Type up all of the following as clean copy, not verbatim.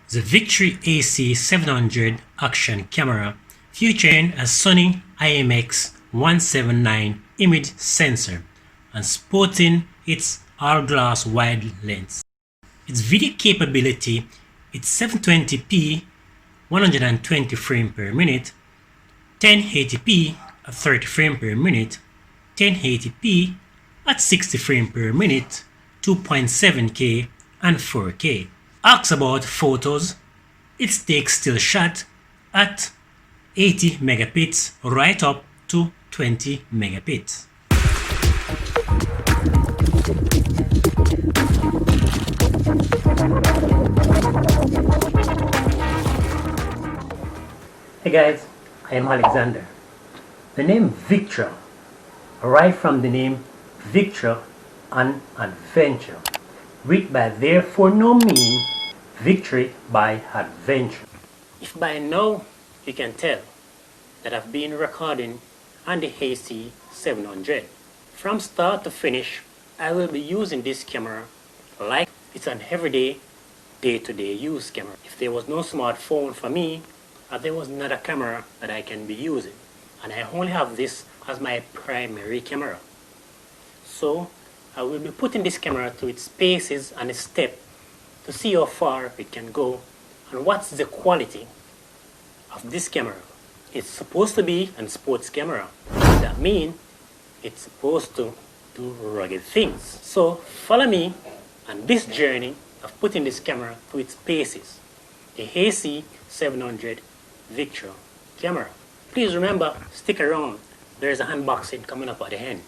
the VICTURE AC700 action camera featuring a Sony IMX179 image sensor and sporting its all-glass wide lens. Its video capability is 720p 120 frames per minute, 1080p at 30 frames per minute, 1080p at 60 frames per minute, 2.7K and 4K. Ask about photos, it takes still shot at 80 megapixels right up to 20 megapixels. Hey guys, I am Alexander. The name VICTURE arrived from the name Victor an adventure, which by therefore no mean victory by adventure. If by now you can tell that I've been recording on the AC700. From start to finish, I will be using this camera like it's an everyday, day-to-day use camera. If there was no smartphone for me, there was not a camera that I can be using, and I only have this as my primary camera. So I will be putting this camera to its paces and its step to see how far it can go and what's the quality of this camera. It's supposed to be a sports camera. That means it's supposed to do rugged things. So follow me on this journey of putting this camera to its paces. The AC700 VICTURE camera. Please remember, stick around. There's an unboxing coming up at the end.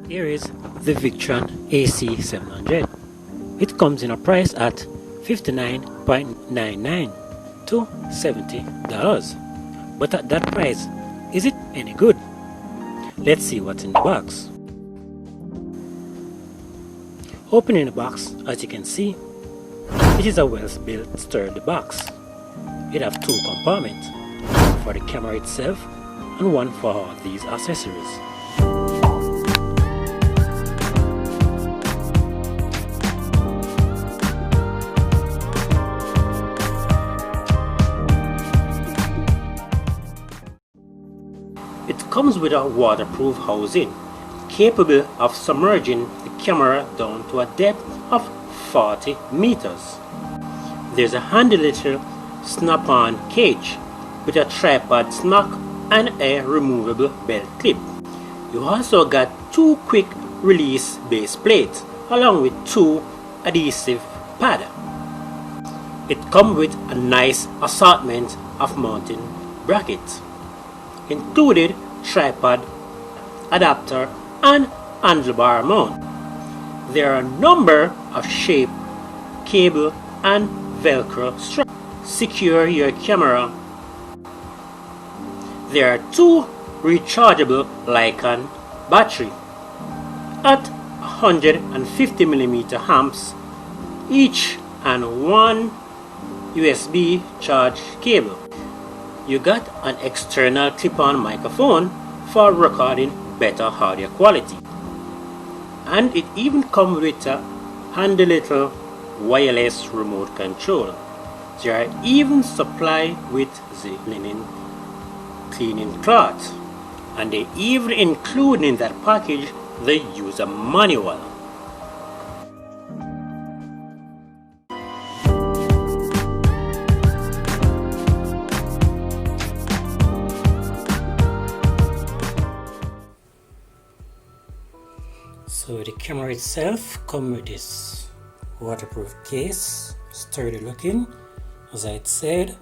Here is the VICTURE AC700. It comes in a price at $59.99 to $70. But at that price, is it any good? Let's see what's in the box. Opening the box, as you can see, it is a well-built, sturdy box. It has two compartments, one for the camera itself and one for all these accessories. It comes with a waterproof housing, capable of submerging the camera down to a depth of 40 meters. There's a handy little snap-on cage with a tripod snock and a removable belt clip. You also got two quick release base plate along with 2 adhesive pads. It comes with a nice assortment of mounting brackets, included tripod, adapter and handlebar mount. There are a number of shape, cable and velcro straps. Secure your camera. There are 2 rechargeable Lycan battery at 150mm amps each and 1 USB charge cable. You got an external clip-on microphone for recording better audio quality, and it even comes with a handy little wireless remote control. They are even supplied with the linen cleaning cloth, and they even include in that package the user manual. So the camera itself comes with this waterproof case, sturdy looking, as I said,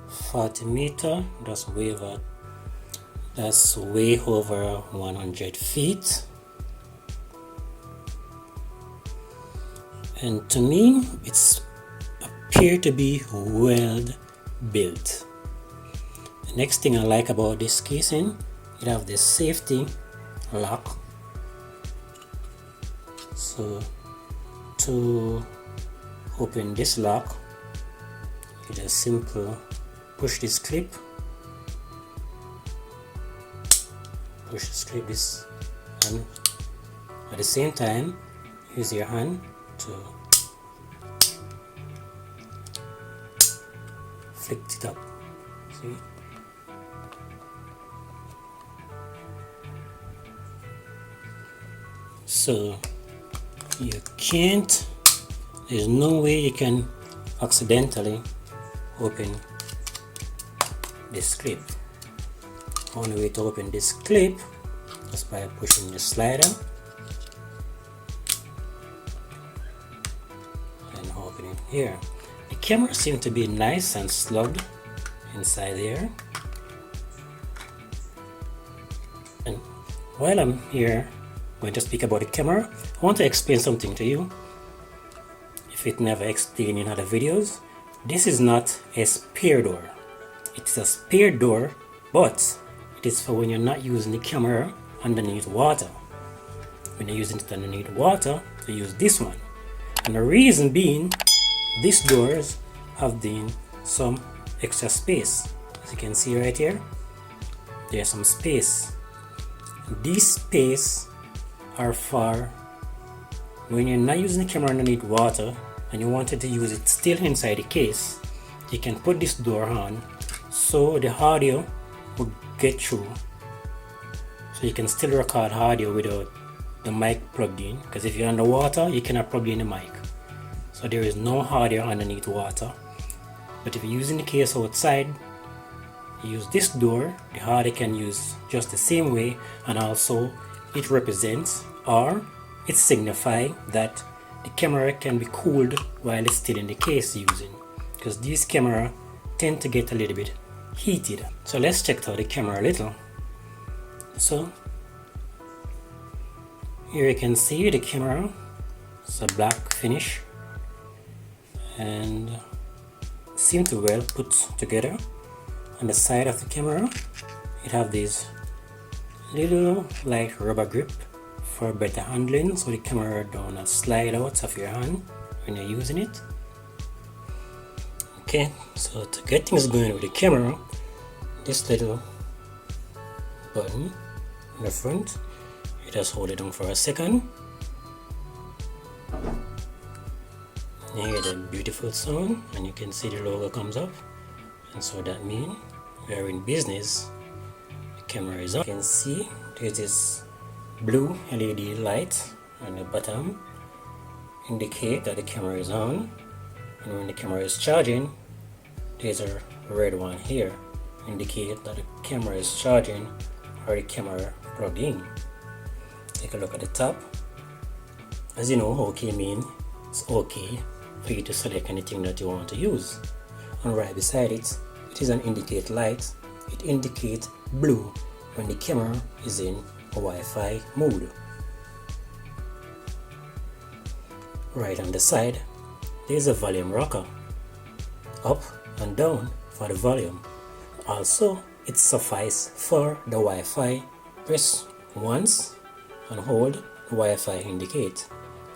40 meter, that's way over 100 feet. And to me, it's appear to be well built. The next thing I like about this casing, it have this safety lock. So to open this lock, you just simply push this clip, this, and at the same time use your hand to flick it up. See? So there's no way you can accidentally open this clip. Only way to open this clip is by pushing the slider and opening here. The camera seems to be nice and slugged inside there. And while I'm here going to speak about the camera, I want to explain something to you. If it never explained in other videos, this is not a spare door. It's a spare door, but it is for when you're not using the camera underneath water. When you're using it underneath water, you use this one. And the reason being, these doors have some extra space. As you can see right here, there's some space. These space are for when you're not using the camera underneath water and you wanted to use it still inside the case. You can put this door on so the audio would get through, so you can still record audio without the mic plugged in, because if you're underwater you cannot plug in the mic, so there is no audio underneath water. But if you're using the case outside, you use this door, the audio can use just the same way, and also it represents, or it signifies that the camera can be cooled while it's still in the case using, because these cameras tend to get a little bit heated. So let's check out the camera a little. So here you can see the camera. It's a black finish and seems to well put together. On the side of the camera, it have this little light rubber grip for better handling, so the camera don't slide out of your hand when you're using it. Okay, so to get things going with the camera, this little button in the front, you just hold it down for a second. You hear the beautiful sound and you can see the logo comes up, and so that means we are in business. The camera is on. You can see there's this blue LED light on the bottom, indicate that the camera is on, and when the camera is charging, there's a red one here, indicate that the camera is charging or the camera plugged in. Take a look at the top. As you know, OK means it's OK for you to select anything that you want to use. And right beside it, it is an indicate light. It indicates blue when the camera is in a Wi-Fi mode. Right on the side, there is a volume rocker, up and down for the volume. Also, it suffices for the Wi-Fi. Press once and hold, the Wi-Fi indicates.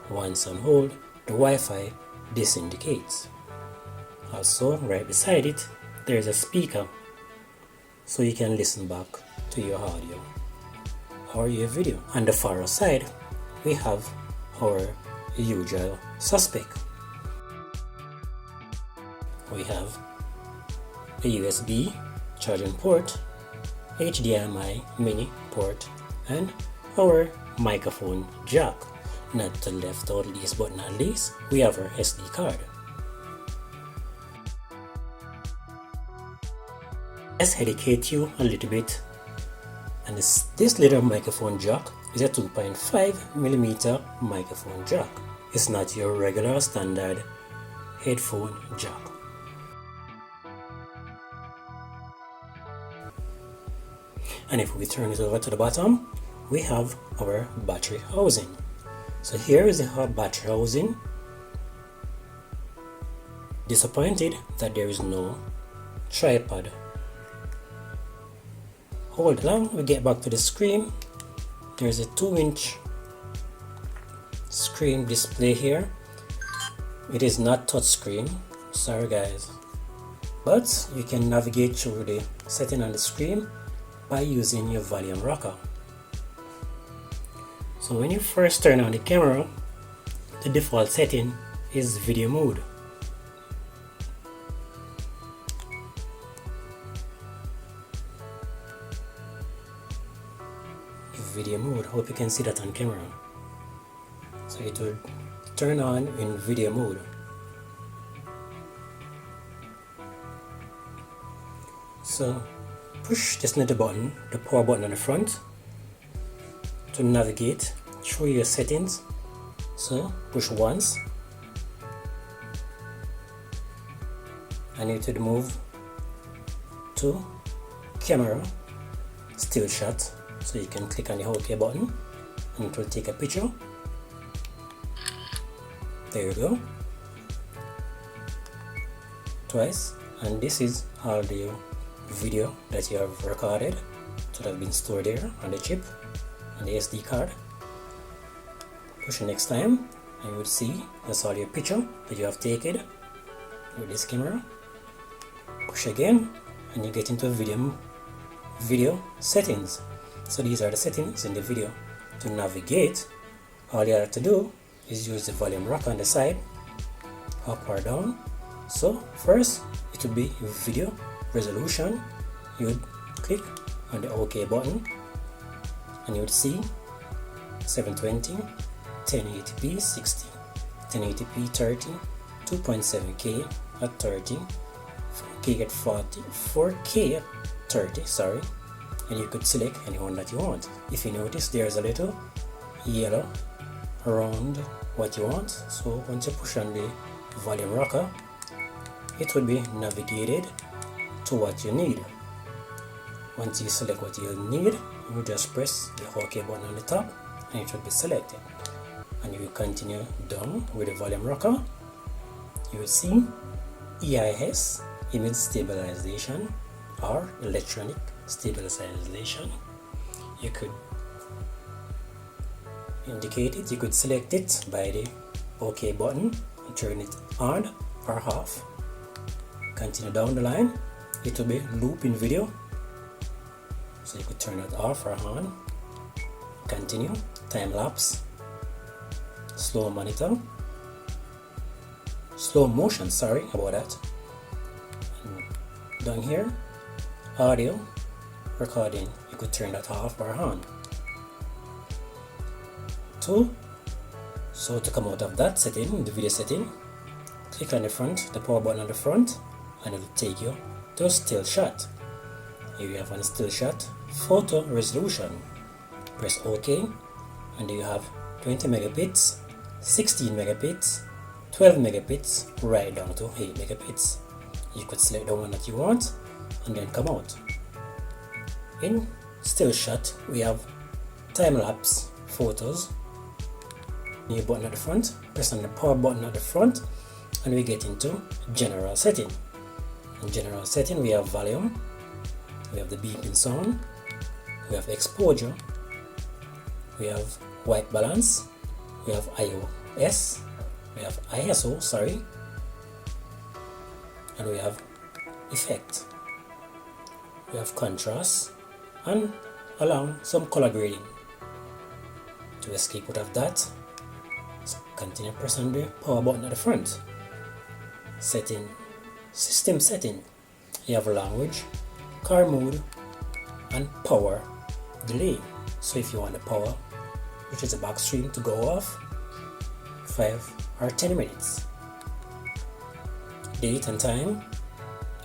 Once and hold, the Wi-Fi disindicates. Also, right beside it, there is a speaker, so you can listen back to your audio or your video. On the far side, we have our usual suspect. We have a USB charging port, HDMI mini port, and our microphone jack. Not to left out least but not least, we have our SD card. Let's educate you a little bit. And this little microphone jack is a 2.5mm microphone jack. It's not your regular standard headphone jack. And if we turn it over to the bottom, we have our battery housing. So here is our battery housing. Disappointed that there is no tripod. Hold on, we get back to the screen. There is a 2-inch screen display here. It is not touch screen, sorry guys, but you can navigate through the setting on the screen by using your volume rocker. So when you first turn on the camera, the default setting is video mode. Video mode, hope you can see that on camera. So it will turn on in video mode. So push this little button, the power button on the front, to navigate through your settings. So push once and it will move to camera still shot. So you can click on the OK button and it will take a picture. There you go. Twice. And this is all the video that you have recorded. So that have been stored there on the chip and the SD card. Push the next time and you will see that's all your picture that you have taken with this camera. Push again and you get into video settings. So these are the settings in the video. To navigate, all you have to do is use the volume rocker on the side, up or down. So first it will be video resolution. You would click on the OK button and you would see 720, 1080p 60, 1080p 30, 2.7K at 30, 4K at 40, 4K at 30, sorry. And you could select any one that you want. If you notice, there's a little yellow around what you want. So once you push on the volume rocker, it will be navigated to what you need. Once you select what you need, you just press the OK button on the top and it will be selected. And you will continue down with the volume rocker. You will see EIS, image stabilization, or electronic stabilization. You could indicate it, you could select it by the OK button and turn it on or off. Continue down the line, it will be looping video, so you could turn it off or on. Continue, time lapse, slow monitor, slow motion, sorry about that. And down here, audio recording, you could turn that off or on. So to come out of that setting, the video setting, click on the front, the power button on the front, and it will take you to a still shot. Here you have a still shot, photo resolution. Press OK and you have 20 megabits, 16 megabits, 12 megabits, right down to 8 megabits. You could select the one that you want and then come out. In still shot, we have time-lapse photos. New button at the front, press on the power button at the front, and we get into general setting. In general setting, we have volume, we have the beeping sound, we have exposure, we have white balance, we have ISO, we have ISO, sorry, and we have effect. We have contrast and along some color grading. To escape out of that, continue press on the power button at the front. Setting, system setting. You have language, car mode, and power delay. So if you want the power, which is a back stream, to go off 5 or 10 minutes. Date and time,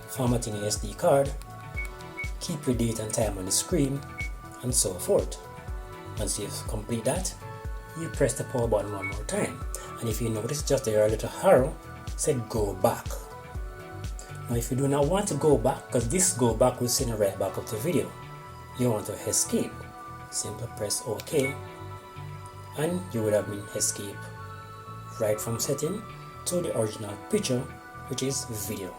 formatting your SD card, keep your date and time on the screen, and so forth. Once you complete that, you press the power button one more time, and if you notice just there a little arrow said go back. Now if you do not want to go back, because this go back will send you right back up to the video, you want to escape, simply press OK, and you would have been escape right from setting to the original picture, which is video.